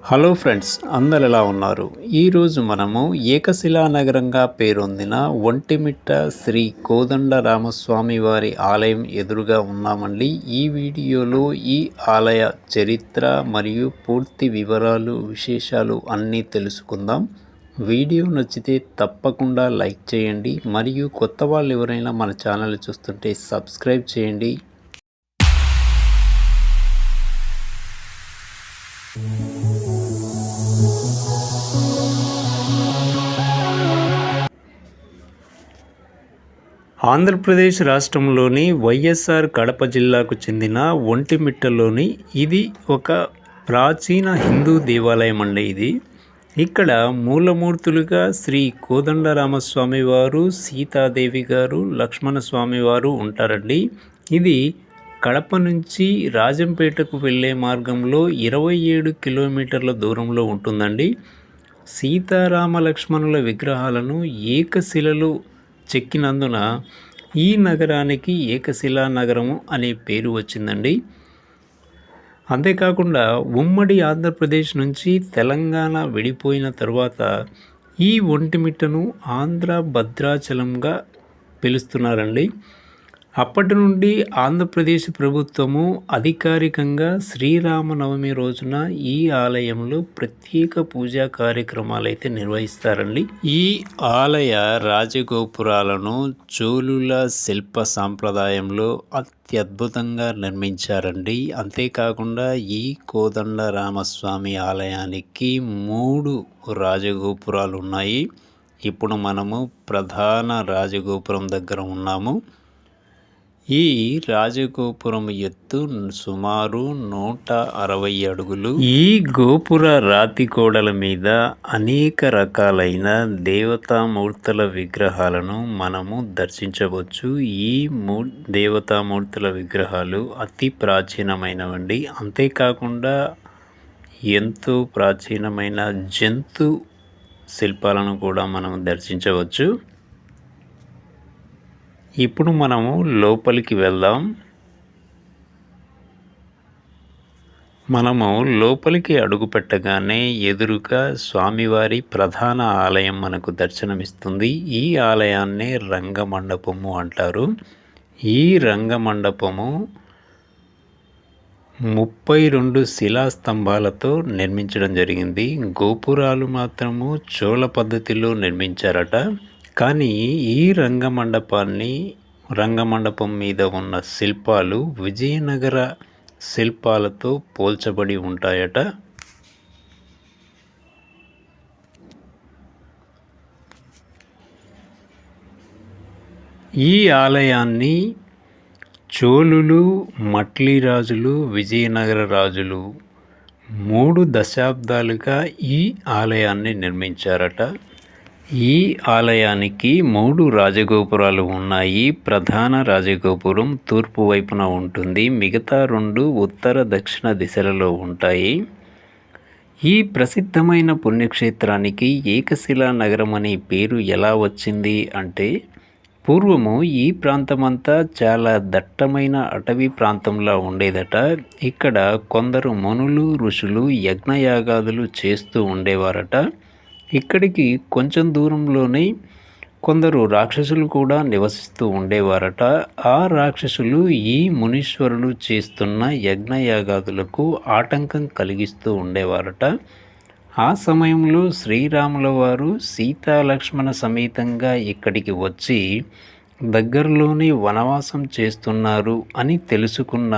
Hello friends, అందరు ఎలా ఉన్నారు? ఈరోజు మనము ఏకశిలా నగరంగా పేరొందిన ఒంటిమిట్ట శ్రీ కోదండరామస్వామి వారి ఆలయం ఎదురుగా ఉన్నామండి. ఈ వీడియోలో ఈ ఆలయ చరిత్ర మరియు పూర్తి వివరాలు, విశేషాలు అన్నీ తెలుసుకుందాం. వీడియో నచ్చితే తప్పకుండా లైక్ చేయండి మరియు కొత్త వాళ్ళు ఎవరైనా మన ఛానల్ చూస్తుంటే సబ్స్క్రైబ్ చేయండి. ఆంధ్రప్రదేశ్ రాష్ట్రంలోని వైఎస్ఆర్ కడప జిల్లాకు చెందిన ఒంటిమిట్టలోని ఇది ఒక ప్రాచీన హిందూ దేవాలయం అండి. ఇక్కడ మూలమూర్తులుగా శ్రీ కోదండరామస్వామి వారు, సీతాదేవి గారు, లక్ష్మణస్వామి వారు ఉంటారండి. ఇది కడప నుంచి రాజంపేటకు వెళ్ళే మార్గంలో 27 కిలోమీటర్ల దూరంలో ఉంటుందండి. సీతారామ లక్ష్మణుల విగ్రహాలను ఏకశిలలో చెక్కినందున ఈ నగరానికి ఏకశిలా నగరము అనే పేరు వచ్చిందండి. అంతేకాకుండా ఉమ్మడి ఆంధ్రప్రదేశ్ నుంచి తెలంగాణ విడిపోయిన తర్వాత ఈ ఒంటిమిట్టను ఆంధ్ర భద్రాచలంగా పిలుస్తున్నారండి. అప్పటి నుండి ఆంధ్రప్రదేశ్ ప్రభుత్వము అధికారికంగా శ్రీరామనవమి రోజున ఈ ఆలయంలో ప్రత్యేక పూజా కార్యక్రమాలు అయితే నిర్వహిస్తారండి. ఈ ఆలయ రాజగోపురాలను చోళుల శిల్ప సాంప్రదాయంలో అత్యద్భుతంగా నిర్మించారండి. అంతేకాకుండా ఈ కోదండరామస్వామి ఆలయానికి 3 రాజగోపురాలు ఉన్నాయి. ఇప్పుడు మనము ప్రధాన రాజగోపురం దగ్గర ఉన్నాము. ఈ రాజగోపురం ఎత్తు సుమారు 160 అడుగులు. ఈ గోపుర రాతి గోడల మీద అనేక రకాలైన దేవతామూర్తుల విగ్రహాలను మనము దర్శించవచ్చు. ఈ దేవతామూర్తుల విగ్రహాలు అతి ప్రాచీనమైనవండి. అంతేకాకుండా ఎంతో ప్రాచీనమైన జంతు శిల్పాలను కూడా మనం దర్శించవచ్చు. ఇప్పుడు మనము లోపలికి వెళ్దాం. మనము లోపలికి అడుగు పెట్టగానే ఎదురుగా స్వామివారి ప్రధాన ఆలయం మనకు దర్శనమిస్తుంది. ఈ ఆలయాన్నే రంగమండపము అంటారు. ఈ రంగమండపము 32 శిలాస్తంభాలతో నిర్మించడం జరిగింది. గోపురాలు మాత్రము చోళ పద్ధతిలో నిర్మించారట. కానీ ఈ రంగమండపం మీద ఉన్న శిల్పాలు విజయనగర శిల్పాలతో పోల్చబడి ఉంటాయట. ఈ ఆలయాన్ని చోళులు, మట్లీ రాజులు, విజయనగర రాజులు 3 దశాబ్దాలుగా ఈ ఆలయాన్ని నిర్మించారట. ఈ ఆలయానికి 3 రాజగోపురాలు ఉన్నాయి. ప్రధాన రాజగోపురం తూర్పు వైపున ఉంటుంది. మిగతా 2 ఉత్తర, దక్షిణ దిశలలో ఉంటాయి. ఈ ప్రసిద్ధమైన పుణ్యక్షేత్రానికి ఏకశిలా నగరం అనే పేరు ఎలా వచ్చింది అంటే, పూర్వము ఈ ప్రాంతమంతా చాలా దట్టమైన అటవీ ప్రాంతంలా ఉండేదట. ఇక్కడ కొందరు మునులు, ఋషులు యజ్ఞయాగాదులు చేస్తూ ఉండేవారట. ఇక్కడికి కొంచెం దూరంలోనే కొందరు రాక్షసులు కూడా నివసిస్తూ ఉండేవారట. ఆ రాక్షసులు ఈ మునీశ్వరులు చేస్తున్న యజ్ఞయాగాదులకు ఆటంకం కలిగిస్తూ ఉండేవారట. ఆ సమయంలో శ్రీరాముల వారు సీతాలక్ష్మణ సమేతంగా ఇక్కడికి వచ్చి దగ్గరలోనే వనవాసం చేస్తున్నారు అని తెలుసుకున్న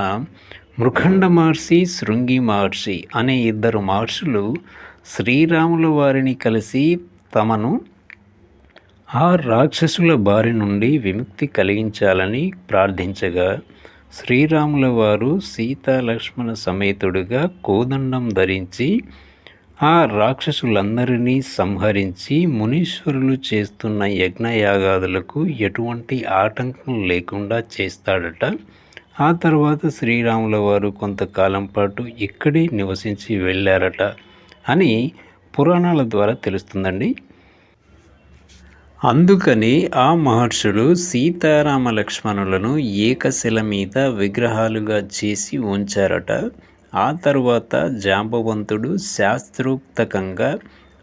మృఖండ మహర్షి, శృంగి మహర్షి అనే 2 మహర్షులు శ్రీరాముల వారిని కలిసి తమను ఆ రాక్షసుల బారి నుండి విముక్తి కలిగించాలని ప్రార్థించగా, శ్రీరాముల వారు సీతాలక్ష్మణ సమేతుడుగా కోదండం ధరించి ఆ రాక్షసులందరినీ సంహరించి మునీశ్వరులు చేస్తున్న యజ్ఞయాగాదులకు ఎటువంటి ఆటంకం లేకుండా చేస్తాడట. ఆ తర్వాత శ్రీరాముల వారు కొంతకాలం పాటు ఇక్కడే నివసించి వెళ్ళారట అని పురాణాల ద్వారా తెలుస్తుందండి. అందుకని ఆ మహర్షులు సీతారామ లక్ష్మణులను ఏకశిల మీద విగ్రహాలుగా చేసి ఉంచారట. ఆ తరువాత జాంబవంతుడు శాస్త్రోక్తకంగా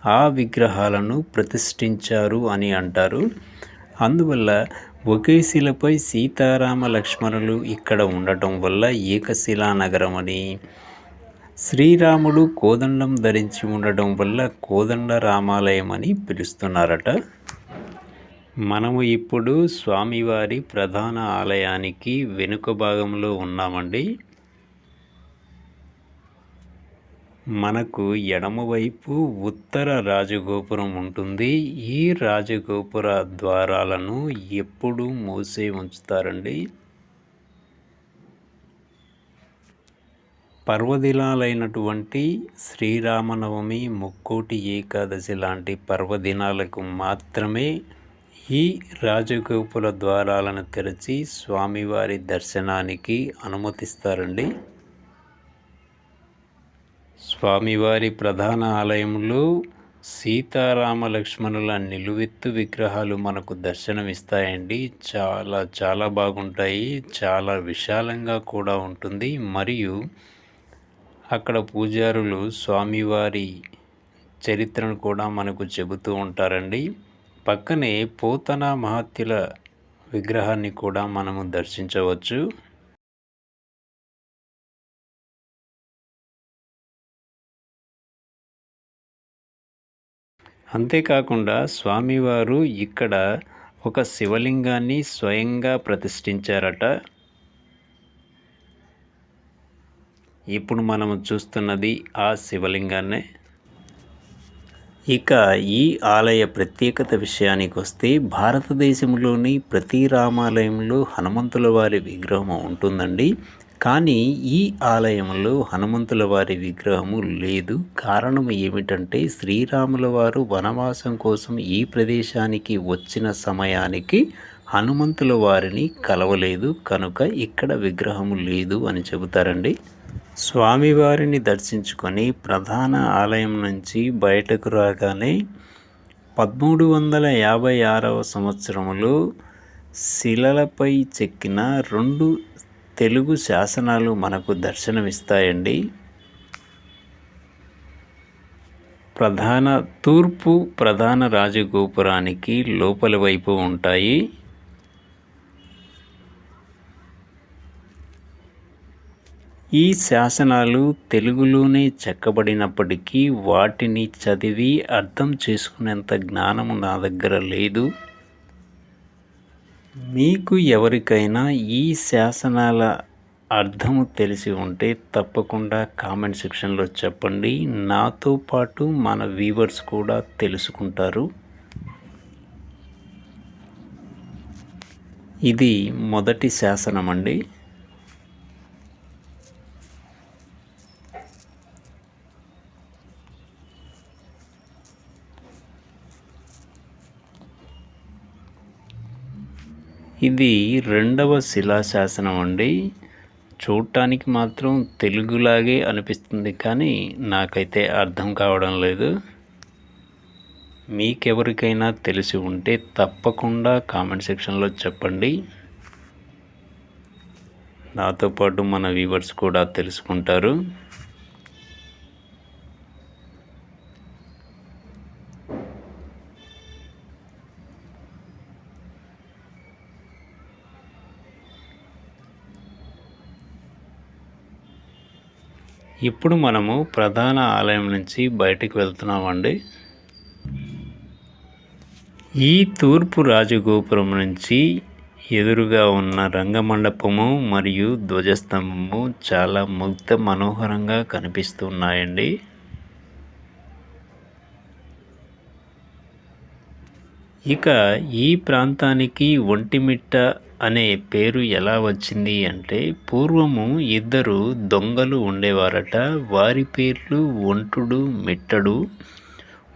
ఆ విగ్రహాలను ప్రతిష్ఠించారు అని అంటారు. అందువల్ల ఒకే శిలపై సీతారామ లక్ష్మణులు ఇక్కడ ఉండటం వల్ల ఏకశిలా నగరం అని, శ్రీరాముడు కోదండం ధరించి ఉండటం వల్ల కోదండ రామాలయం అని పిలుస్తున్నారట. మనము ఇప్పుడు స్వామివారి ప్రధాన ఆలయానికి వెనుక భాగంలో ఉన్నామండి. మనకు ఎడమవైపు ఉత్తర రాజగోపురం ఉంటుంది. ఈ రాజగోపుర ద్వారాలను ఎప్పుడూ మూసే ఉంచుతారండి. పర్వదినాలైనటువంటి శ్రీరామనవమి, ముక్కోటి ఏకాదశి లాంటి పర్వదినాలకు మాత్రమే ఈ రాజగోపుర ద్వారాలను తెరిచి స్వామివారి దర్శనానికి అనుమతిస్తారండి. స్వామివారి ప్రధాన ఆలయంలో సీతారామ లక్ష్మణుల నిలువెత్తు విగ్రహాలు మనకు దర్శనమిస్తాయండి. చాలా బాగుంటాయి. చాలా విశాలంగా కూడా ఉంటుంది. మరియు అక్కడ పూజారులు స్వామివారి చరిత్రను కూడా మనకు చెబుతూ ఉంటారండి. పక్కనే పోతన మహత్యుల విగ్రహాన్ని కూడా మనము దర్శించవచ్చు. అంతేకాకుండా స్వామివారు ఇక్కడ ఒక శివలింగాన్ని స్వయంగా ప్రతిష్ఠించారట. ఇప్పుడు మనము చూస్తున్నది ఆ శివలింగాన్నే. ఇక ఈ ఆలయ ప్రత్యేకత విషయానికి వస్తే, భారతదేశంలోని ప్రతి రామాలయంలో హనుమంతుల వారి విగ్రహం ఉంటుందండి. కానీ ఈ ఆలయంలో హనుమంతుల వారి విగ్రహము లేదు. కారణం ఏమిటంటే, శ్రీరాముల వారు వనవాసం కోసం ఈ ప్రదేశానికి వచ్చిన సమయానికి హనుమంతుల వారిని కలవలేదు, కనుక ఇక్కడ విగ్రహము లేదు అని చెబుతారండి. స్వామివారిని దర్శించుకొని ప్రధాన ఆలయం నుంచి బయటకు రాగానే 1356వ సంవత్సరంలో శిలలపై చెక్కిన 2 తెలుగు శాసనాలు మనకు దర్శనమిస్తాయండి. తూర్పు ప్రధాన రాజగోపురానికి లోపలి వైపు ఉంటాయి. ఈ శాసనాలు తెలుగులోనే చెక్కబడినప్పటికీ వాటిని చదివి అర్థం చేసుకునేంత జ్ఞానము నా దగ్గర లేదు. మీకు ఎవరికైనా ఈ శాసనాల అర్థము తెలిసి ఉంటే తప్పకుండా కామెంట్ సెక్షన్లో చెప్పండి. నాతో పాటు మన వ్యూవర్స్ కూడా తెలుసుకుంటారు. ఇది మొదటి శాసనం అండి. ఇది 2వ శిలాశాసనం అండి. చూడటానికి మాత్రం తెలుగులాగే అనిపిస్తుంది, కానీ నాకైతే అర్థం కావడం లేదు. మీకెవరికైనా తెలిసి ఉంటే తప్పకుండా కామెంట్ సెక్షన్లో చెప్పండి. నాతో పాటు మన వ్యూవర్స్ కూడా తెలుసుకుంటారు. ఇప్పుడు మనము ప్రధాన ఆలయం నుంచి బయటికి వెళ్తున్నామండి. ఈ తూర్పు రాజగోపురం నుంచి ఎదురుగా ఉన్న రంగమండపము మరియు ధ్వజస్తంభము చాలా ముగ్ధ మనోహరంగా కనిపిస్తున్నాయండి. ఇక ఈ ప్రాంతానికి ఒంటిమిట్ట అనే పేరు ఎలా వచ్చింది అంటే, పూర్వము 2 దొంగలు ఉండేవారట. వారి పేర్లు ఒంటుడు, మిట్టడు.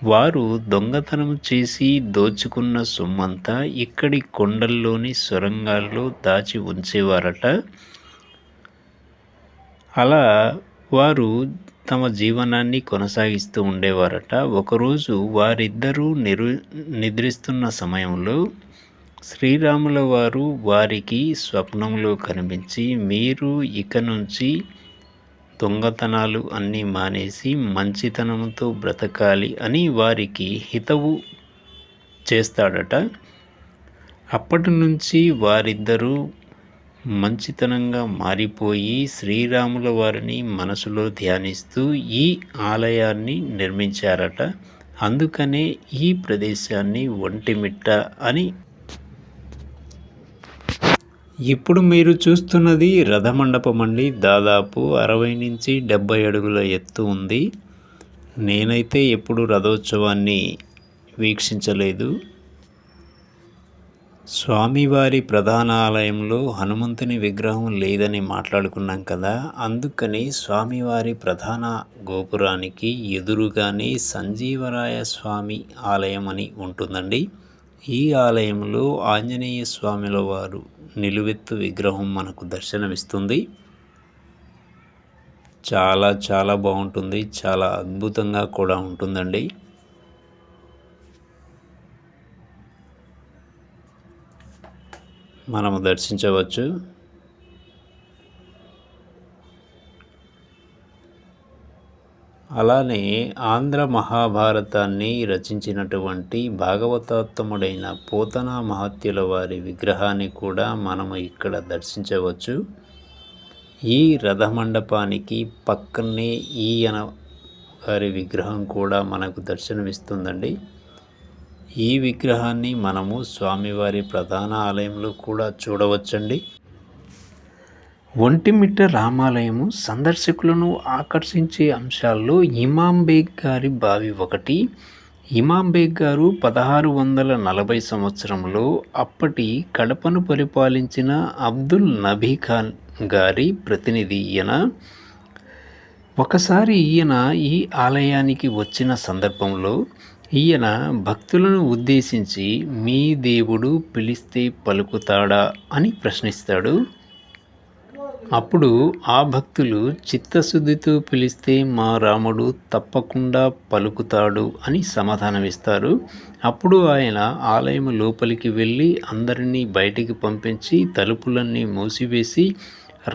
వారు దొంగతనం చేసి దోచుకున్న సొమ్మంతా ఇక్కడి కొండల్లోని సొరంగాల్లో దాచి ఉంచేవారట. అలా వారు తమ జీవనాన్ని కొనసాగిస్తూ ఉండేవారట. ఒకరోజు వారిద్దరూ నిద్రిస్తున్న సమయంలో శ్రీరాముల వారు వారికి స్వప్నంలో కనిపించి, మీరు ఇక నుంచి దొంగతనాలు అన్నీ మానేసి మంచితనంతో బ్రతకాలి అని వారికి హితవు చేస్తాడట. అప్పటి నుంచి వారిద్దరూ మంచితనంగా మారిపోయి శ్రీరాముల వారిని మనసులో ధ్యానిస్తూ ఈ ఆలయాన్ని నిర్మించారట. అందుకనే ఈ ప్రదేశాన్ని ఒంటిమిట్ట అని. ఇప్పుడు మీరు చూస్తున్నది రథమండపం అండి. దాదాపు 60 నుంచి 70 అడుగుల ఎత్తు ఉంది. నేనైతే ఎప్పుడు రథోత్సవాన్ని వీక్షించలేదు. స్వామివారి ప్రధాన ఆలయంలో హనుమంతుని విగ్రహం లేదని మాట్లాడుకున్నాం కదా, అందుకని స్వామివారి ప్రధాన గోపురానికి ఎదురుగానే సంజీవరాయ స్వామి ఆలయం అని ఉంటుందండి. ఈ ఆలయంలో ఆంజనేయ స్వామిల వారు నిలువెత్తు విగ్రహం మనకు దర్శనమిస్తుంది. చాలా చాలా బాగుంటుంది, చాలా అద్భుతంగా కూడా ఉంటుందండి. మనము దర్శించవచ్చు. అలానే ఆంధ్ర మహాభారతాన్ని రచించినటువంటి భాగవతోత్తముడైన పోతన మహత్యుల వారి విగ్రహాన్ని కూడా మనము ఇక్కడ దర్శించవచ్చు. ఈ రథమండపానికి పక్కనే ఈయన వారి విగ్రహం కూడా మనకు దర్శనమిస్తుందండి. ఈ విగ్రహాన్ని మనము స్వామివారి ప్రధాన ఆలయంలో కూడా చూడవచ్చండి. ఒంటిమిట్ట రామాలయము సందర్శకులను ఆకర్షించే అంశాల్లో ఇమాం బేగ్ గారి బావి ఒకటి. ఇమాం బేగ్ గారు 1640 సంవత్సరంలో అప్పటి కడపను పరిపాలించిన అబ్దుల్ నబీ ఖాన్ గారి ప్రతినిధి ఈయన. ఒకసారి ఈయన ఈ ఆలయానికి వచ్చిన సందర్భంలో ఈయన భక్తులను ఉద్దేశించి మీ దేవుడు పిలిస్తే పలుకుతాడా అని ప్రశ్నిస్తాడు. అప్పుడు ఆ భక్తులు చిత్తశుద్ధితో పిలిస్తే మా రాముడు తప్పకుండా పలుకుతాడు అని సమాధానమిస్తారు. అప్పుడు ఆయన ఆలయం లోపలికి వెళ్ళి అందరినీ బయటికి పంపించి తలుపులన్నీ మూసివేసి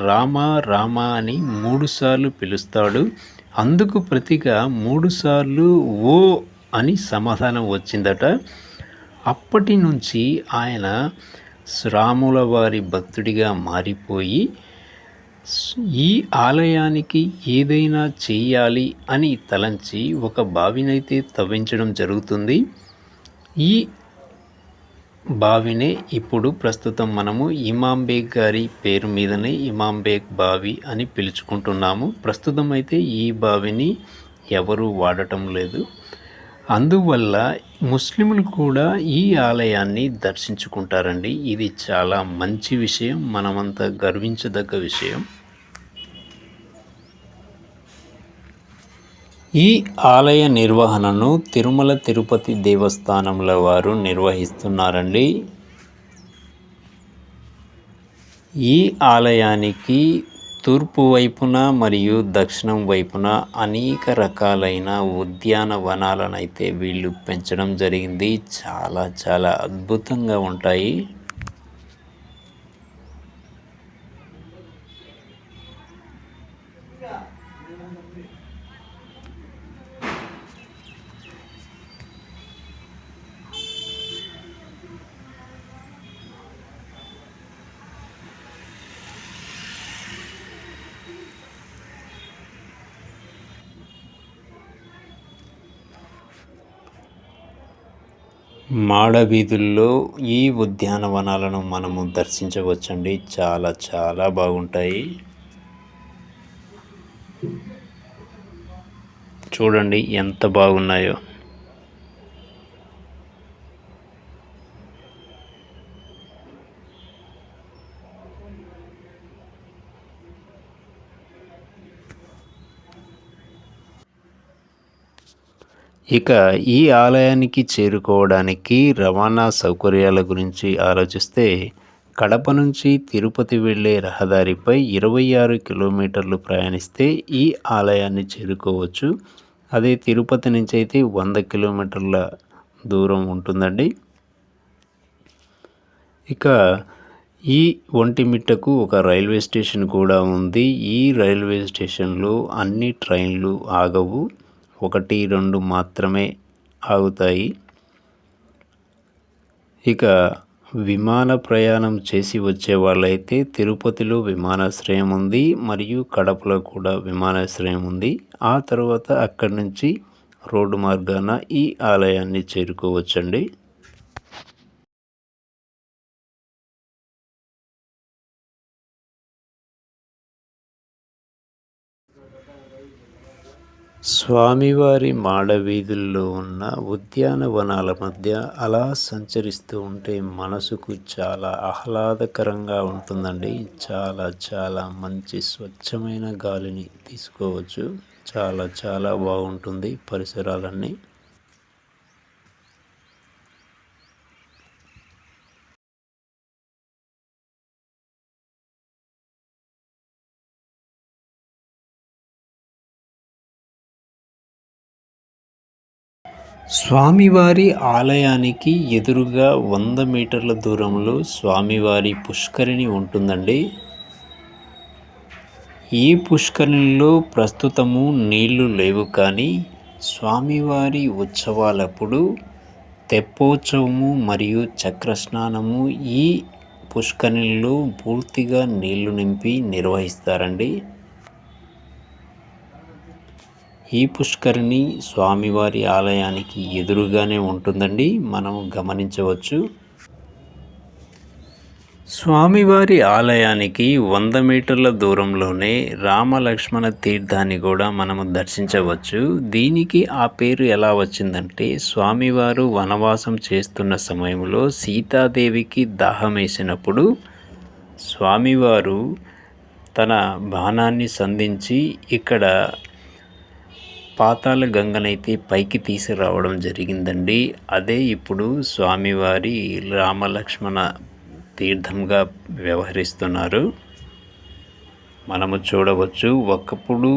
రామా రామా అని 3 సార్లు పిలుస్తాడు. అందుకు ప్రతిగా 3 సార్లు ఓ అని సమాధానం వచ్చిందట. అప్పటి నుంచి ఆయన రాముల వారి భక్తుడిగా మారిపోయి ఈ ఆలయానికి ఏదైనా చేయాలి అని తలంచి ఒక బావినైతే తవ్వించడం జరుగుతుంది. ఈ బావినే ఇప్పుడు ప్రస్తుతం మనము ఇమాం బేగ్ గారి పేరు మీదనే ఇమాం బేగ్ బావి అని పిలుచుకుంటున్నాము. ప్రస్తుతం అయితే ఈ బావిని ఎవరు వాడటం లేదు. అందువల్ల ముస్లింలు కూడా ఈ ఆలయాన్ని దర్శించుకుంటారండి. ఇది చాలా మంచి విషయం, మనమంతా గర్వించదగ్గ విషయం. ఈ ఆలయ నిర్వహణను తిరుమల తిరుపతి దేవస్థానంల వారు నిర్వహిస్తున్నారండి. ఈ ఆలయానికి తూర్పు వైపున మరియు దక్షిణం వైపున అనేక రకాలైన ఉద్యానవనాలనైతే వీళ్ళు పెంచడం జరిగింది. చాలా చాలా అద్భుతంగా ఉంటాయి. మాడవీధుల్లో ఈ ఉద్యానవనాలను మనము దర్శించవచ్చండి. చాలా చాలా బాగుంటాయి. చూడండి ఎంత బాగున్నాయో. ఇక ఈ ఆలయానికి చేరుకోవడానికి రవాణా సౌకర్యాల గురించి ఆలోచిస్తే కడప నుంచి తిరుపతి వెళ్ళే రహదారిపై 26 కిలోమీటర్లు ప్రయాణిస్తే ఈ ఆలయాన్ని చేరుకోవచ్చు. అదే తిరుపతి నుంచి అయితే 100 కిలోమీటర్ల దూరం ఉంటుందండి. ఇక ఈ ఒంటిమిట్టకు ఒక రైల్వే స్టేషన్ కూడా ఉంది. ఈ రైల్వే స్టేషన్లో అన్ని ట్రైన్లు ఆగవు, 1-2 మాత్రమే ఆగుతాయి. ఇక విమాన ప్రయాణం చేసి వచ్చే వాళ్ళైతే తిరుపతిలో విమానాశ్రయం ఉంది, మరియు కడపలో కూడా విమానాశ్రయం ఉంది. ఆ తర్వాత అక్కడి నుంచి రోడ్డు మార్గాన ఈ ఆలయాన్ని చేరుకోవచ్చండి. స్వామివారి మాడవీధుల్లో ఉన్న ఉద్యానవనాల మధ్య అలా సంచరిస్తూ ఉంటే మనసుకు చాలా ఆహ్లాదకరంగా ఉంటుందండి. చాలా చాలా మంచి స్వచ్ఛమైన గాలిని తీసుకోవచ్చు. చాలా చాలా బాగుంటుంది పరిసరాలన్నీ. స్వామివారి ఆలయానికి ఎదురుగా 100 మీటర్ల దూరంలో స్వామివారి పుష్కరిణి ఉంటుందండి. ఈ పుష్కరిణిలో ప్రస్తుతము నీళ్లు లేవు, కానీ స్వామివారి ఉత్సవాలప్పుడు తెప్పోత్సవము మరియు చక్రస్నానము ఈ పుష్కరిణిలో పూర్తిగా నీళ్లు నింపి నిర్వహిస్తారండి. ఈ పుష్కరిణి స్వామివారి ఆలయానికి ఎదురుగానే ఉంటుందండి, మనం గమనించవచ్చు. స్వామివారి ఆలయానికి 100 మీటర్ల దూరంలోనే రామలక్ష్మణ తీర్థాన్ని కూడా మనము దర్శించవచ్చు. దీనికి ఆ పేరు ఎలా వచ్చిందంటే, స్వామివారు వనవాసం చేస్తున్న సమయంలో సీతాదేవికి దాహం వేసినప్పుడు స్వామివారు తన బాణాన్ని సంధించి ఇక్కడ పాతాళ గంగనైతే పైకి తీసుకురావడం జరిగిందండి. అదే ఇప్పుడు స్వామివారి రామలక్ష్మణ తీర్థంగా వ్యవహరిస్తున్నారు. మనము చూడవచ్చు, ఒకప్పుడు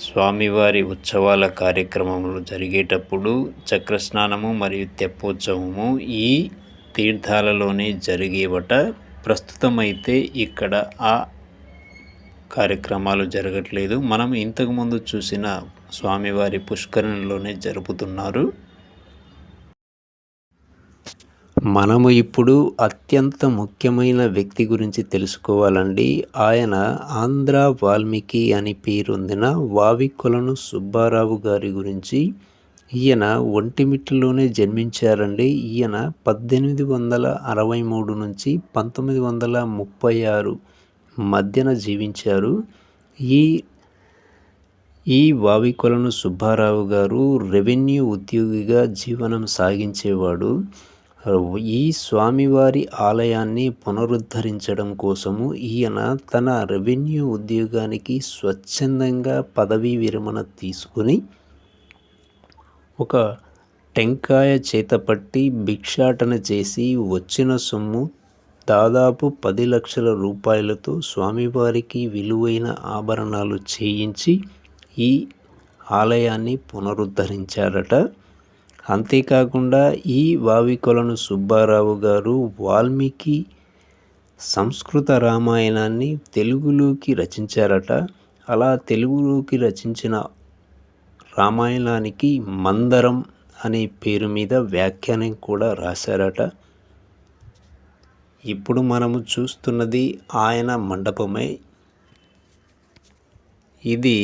స్వామివారి ఉత్సవాల కార్యక్రమములు జరిగేటప్పుడు చక్రస్నానము మరియు తెప్పోత్సవము ఈ తీర్థాలలోనే జరిగేవట. ప్రస్తుతమైతే ఇక్కడ ఆ కార్యక్రమాలు జరగట్లేదు. మనం ఇంతకుముందు చూసిన స్వామివారి పుష్కరిణిలోనే జరుపుతున్నారు. మనము ఇప్పుడు అత్యంత ముఖ్యమైన వ్యక్తి గురించి తెలుసుకోవాలండి. ఆయన ఆంధ్ర వాల్మీకి అని పేరొందిన వావికొలను సుబ్బారావు గారి గురించి. ఈయన ఒంటిమిట్టలోనే జన్మించారండి. ఈయన 1863 నుంచి 1936 మధ్యన జీవించారు. ఈ వావికొలను సుబ్బారావు గారు రెవెన్యూ ఉద్యోగిగా జీవనం సాగించేవాడు. ఈ స్వామివారి ఆలయాన్ని పునరుద్ధరించడం కోసము ఈయన తన రెవెన్యూ ఉద్యోగానికి స్వచ్ఛందంగా పదవీ విరమణ తీసుకుని ఒక టెంకాయ చేతపట్టి భిక్షాటన చేసి వచ్చిన సొమ్ము దాదాపు 10 లక్షల రూపాయలతో స్వామివారికి విలువైన ఆభరణాలు చేయించి ఈ ఆలయాన్ని పునరుద్ధరించారట. అంతేకాకుండా ఈ వావికొలను సుబ్బారావు గారు వాల్మీకి సంస్కృత రామాయణాన్ని తెలుగులోకి రచించారట. అలా తెలుగులోకి రచించిన రామాయణానికి మందరం అనే పేరు మీద వ్యాఖ్యానం కూడా రాశారట. ఇప్పుడు మనము చూస్తున్నది ఆయన మండపమే. ఇది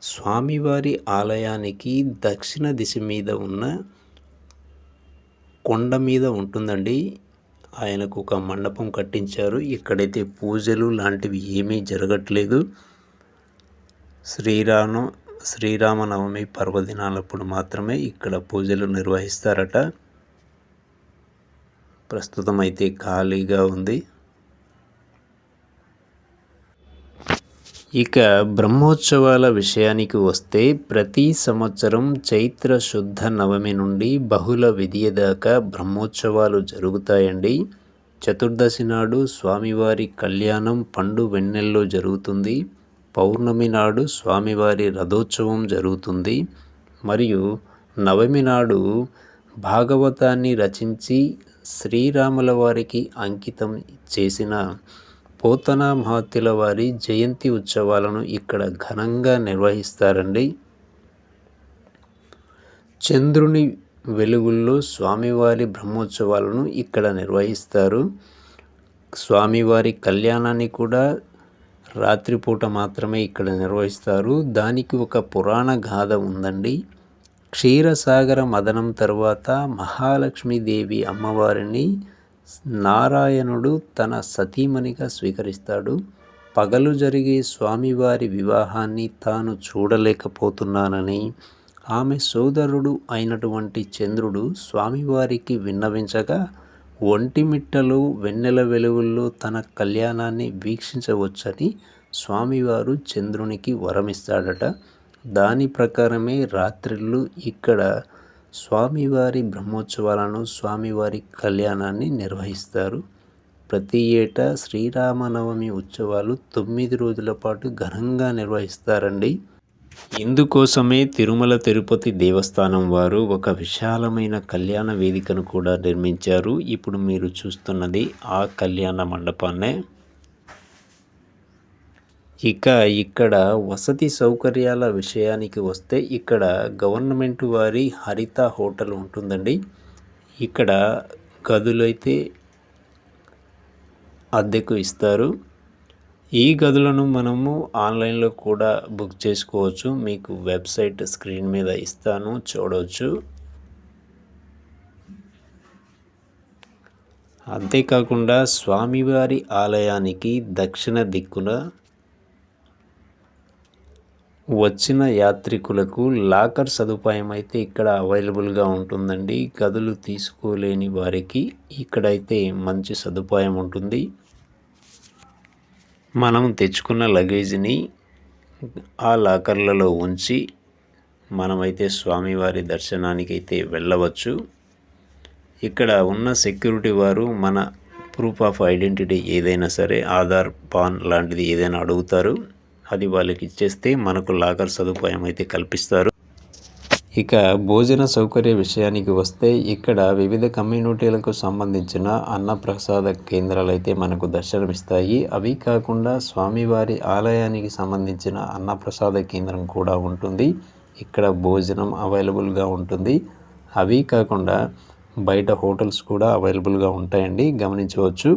స్వామివారి ఆలయానికి దక్షిణ దిశ మీద ఉన్న కొండ మీద ఉంటుందండి. ఆయనకు ఒక మండపం కట్టించారు. ఇక్కడైతే పూజలు లాంటివి ఏమీ జరగట్లేదు. శ్రీరామనవమి పర్వదినాలప్పుడు మాత్రమే ఇక్కడ పూజలు నిర్వహిస్తారట. ప్రస్తుతం అయితే ఖాళీగా ఉంది. ఇక బ్రహ్మోత్సవాల విషయానికి వస్తే ప్రతి సంవత్సరం చైత్ర శుద్ధ నవమి నుండి బహుళ విధియ దాకా బ్రహ్మోత్సవాలు జరుగుతాయండి. చతుర్దశి నాడు స్వామివారి కళ్యాణం పండు వెన్నెల్లో జరుగుతుంది. పౌర్ణమి నాడు స్వామివారి రథోత్సవం జరుగుతుంది. మరియు నవమి నాడు భాగవతాన్ని రచించి శ్రీరాముల వారికి అంకితం చేసిన పోతన మహత్తుల వారి జయంతి ఉత్సవాలను ఇక్కడ ఘనంగా నిర్వహిస్తారండి. చంద్రుని వెలుగుల్లో స్వామివారి బ్రహ్మోత్సవాలను ఇక్కడ నిర్వహిస్తారు. స్వామివారి కళ్యాణాన్ని కూడా రాత్రిపూట మాత్రమే ఇక్కడ నిర్వహిస్తారు. దానికి ఒక పురాణ గాథ ఉందండి. క్షీరసాగర మదనం తరువాత మహాలక్ష్మీదేవి అమ్మవారిని నారాయణుడు తన సతీమణిగా స్వీకరిస్తాడు. పగలు జరిగే స్వామివారి వివాహాన్ని తాను చూడలేకపోతున్నానని ఆమె సోదరుడు అయినటువంటి చంద్రుడు స్వామివారికి విన్నవించగా ఒంటిమిట్టలో వెన్నెల వెలుగుల్లో తన కళ్యాణాన్ని వీక్షించవచ్చని స్వామివారు చంద్రునికి వరమిస్తాడట. దాని ప్రకారమే రాత్రిళ్ళు ఇక్కడ స్వామివారి బ్రహ్మోత్సవాలను, స్వామివారి కళ్యాణాన్ని నిర్వహిస్తారు. ప్రతి ఏటా శ్రీరామనవమి ఉత్సవాలు 9 రోజుల పాటు ఘనంగా నిర్వహిస్తారండి. ఇందుకోసమే తిరుమల తిరుపతి దేవస్థానం వారు ఒక విశాలమైన కళ్యాణ వేదికను కూడా నిర్మించారు. ఇప్పుడు మీరు చూస్తున్నది ఆ కళ్యాణ మండపాన్నే. ఇక ఇక్కడ వసతి సౌకర్యాల విషయానికి వస్తే ఇక్కడ గవర్నమెంట్ వారి హరిత హోటల్ ఉంటుందండి. ఇక్కడ గదులైతే అద్దెకు ఇస్తారు. ఈ గదులను మనము ఆన్లైన్లో కూడా బుక్ చేసుకోవచ్చు. మీకు వెబ్సైట్ స్క్రీన్ మీద ఇస్తాను, చూడవచ్చు. అంతేకాకుండా స్వామివారి ఆలయానికి దక్షిణ దిక్కున వచ్చిన యాత్రికులకు లాకర్ సదుపాయం అయితే ఇక్కడ అవైలబుల్గా ఉంటుందండి. గదులు తీసుకోలేని వారికి ఇక్కడైతే మంచి సదుపాయం ఉంటుంది. మనం తెచ్చుకున్న లగేజ్ని ఆ లాకర్లలో ఉంచి మనమైతే స్వామివారి దర్శనానికి అయితే వెళ్ళవచ్చు. ఇక్కడ ఉన్న సెక్యూరిటీ వారు మన ప్రూఫ్ ఆఫ్ ఐడెంటిటీ ఏదైనా సరే, ఆధార్, పాన్ లాంటిది ఏదైనా అడుగుతారు. అది వాళ్ళకి ఇచ్చేస్తే మనకు లాకర్ సదుపాయం అయితే కల్పిస్తారు. ఇక భోజన సౌకర్య విషయానికి వస్తే ఇక్కడ వివిధ కమ్యూనిటీలకు సంబంధించిన అన్నప్రసాద కేంద్రాలు అయితే మనకు దర్శనమిస్తాయి. అవి కాకుండా స్వామివారి ఆలయానికి సంబంధించిన అన్నప్రసాద కేంద్రం కూడా ఉంటుంది. ఇక్కడ భోజనం అవైలబుల్గా ఉంటుంది. అవి కాకుండా బయట హోటల్స్ కూడా అవైలబుల్గా ఉంటాయండి, గమనించవచ్చు.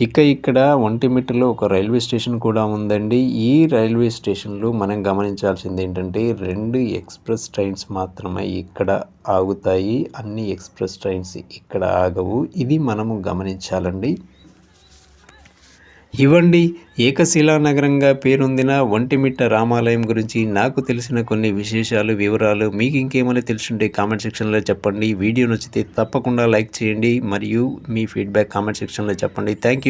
ఇక ఇక్కడ ఒంటిమిట్టలో ఒక రైల్వే స్టేషన్ కూడా ఉందండి. ఈ రైల్వే స్టేషన్లో మనం గమనించాల్సింది ఏంటంటే 2 ఎక్స్ప్రెస్ ట్రైన్స్ మాత్రమే ఇక్కడ ఆగుతాయి. అన్ని ఎక్స్ప్రెస్ ట్రైన్స్ ఇక్కడ ఆగవు. ఇది మనము గమనించాలండి. ఇవ్వండి ఏకశిలా నగరంగా పేరొందిన ఒంటిమిట్ట రామాలయం గురించి నాకు తెలిసిన కొన్ని విశేషాలు, వివరాలు. మీకు ఇంకేమైనా తెలుసుంటే కామెంట్ సెక్షన్లో చెప్పండి. వీడియో నచ్చితే తప్పకుండా లైక్ చేయండి మరియు మీ ఫీడ్బ్యాక్ కామెంట్ సెక్షన్లో చెప్పండి. Thank you.